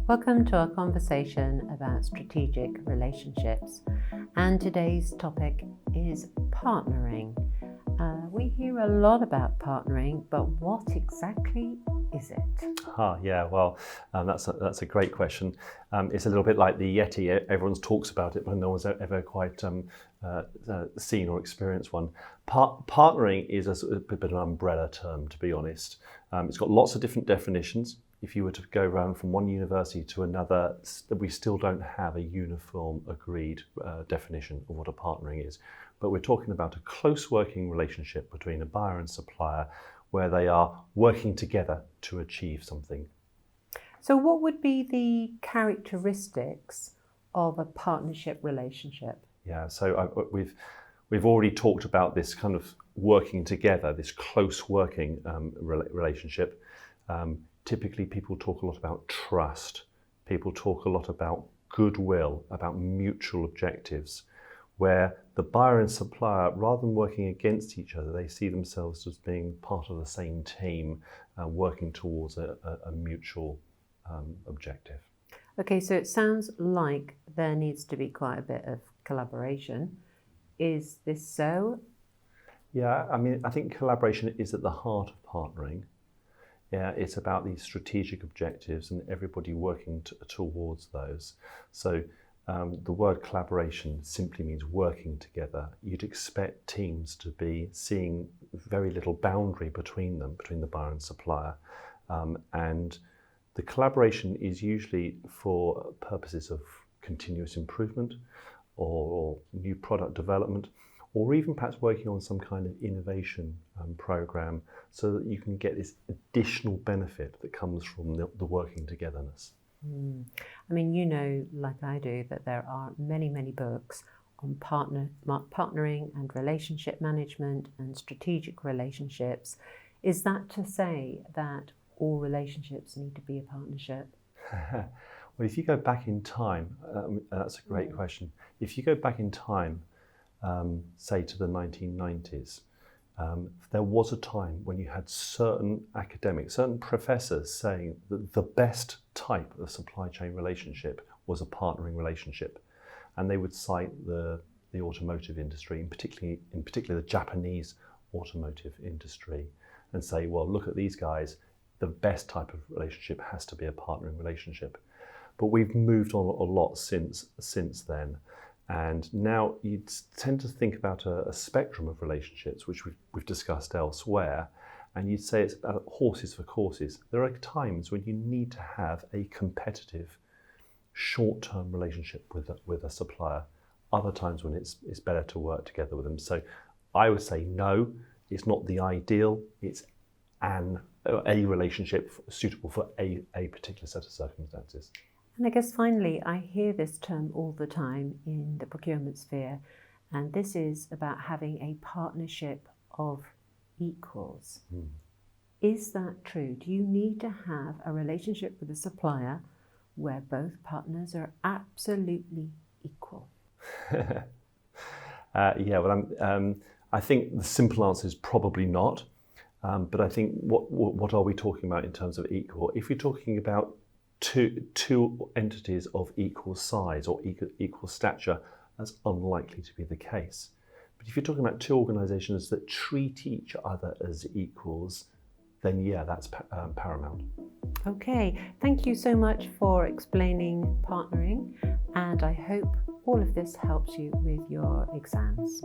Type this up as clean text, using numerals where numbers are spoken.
Welcome to our conversation about strategic relationships, and today's topic is partnering. We hear a lot about partnering, but what exactly is it? That's a great question. It's a little bit like the Yeti. Everyone talks about it, but no one's ever quite seen or experienced one. Partnering is a bit of an umbrella term, to be honest. It's got lots of different definitions. If you were to go around from one university to another, we still don't have a uniform agreed definition of what a partnering is. But we're talking about a close working relationship between a buyer and supplier where they are working together to achieve something. So what would be the characteristics of a partnership relationship? Yeah, so we've already talked about this kind of working together, this close working relationship. Typically, people talk a lot about trust. People talk a lot about goodwill, about mutual objectives, where the buyer and supplier, rather than working against each other, they see themselves as being part of the same team, working towards a mutual objective. Okay, so it sounds like there needs to be quite a bit of collaboration. Is this so? Yeah, I think collaboration is at the heart of partnering. Yeah, it's about these strategic objectives and everybody working towards those. So the word collaboration simply means working together. You'd expect teams to be seeing very little boundary between them, between the buyer and supplier. And the collaboration is usually for purposes of continuous improvement or new product development, or even perhaps working on some kind of innovation program so that you can get this additional benefit that comes from the working togetherness. I mean, you know, like I do, that there are many books on partnering and relationship management and strategic relationships. Is that to say that all relationships need to be a partnership? Well, if you go back in time, that's a great question. If you go back in time, say to the 1990s, there was a time when you had certain academics, certain professors saying that the best type of supply chain relationship was a partnering relationship. And they would cite the automotive industry, in particular the Japanese automotive industry, and say, well, look at these guys, the best type of relationship has to be a partnering relationship. But we've moved on a lot since then. And now you tend to think about a spectrum of relationships, which we've discussed elsewhere, and you'd say it's about horses for courses. There are times when you need to have a competitive, short-term relationship with a supplier. Other times when it's better to work together with them. So I would say no, it's not the ideal. It's a relationship suitable for a particular set of circumstances. And I guess finally, I hear this term all the time in the procurement sphere, and this is about having a partnership of equals. Is that true? Do you need to have a relationship with a supplier where both partners are absolutely equal? I think the simple answer is probably not. But I think what are we talking about in terms of equal? If you're talking about two entities of equal size or equal stature, that's unlikely to be the case. But if you're talking about two organisations that treat each other as equals, then yeah, that's paramount. Okay, thank you so much for explaining partnering, and I hope all of this helps you with your exams.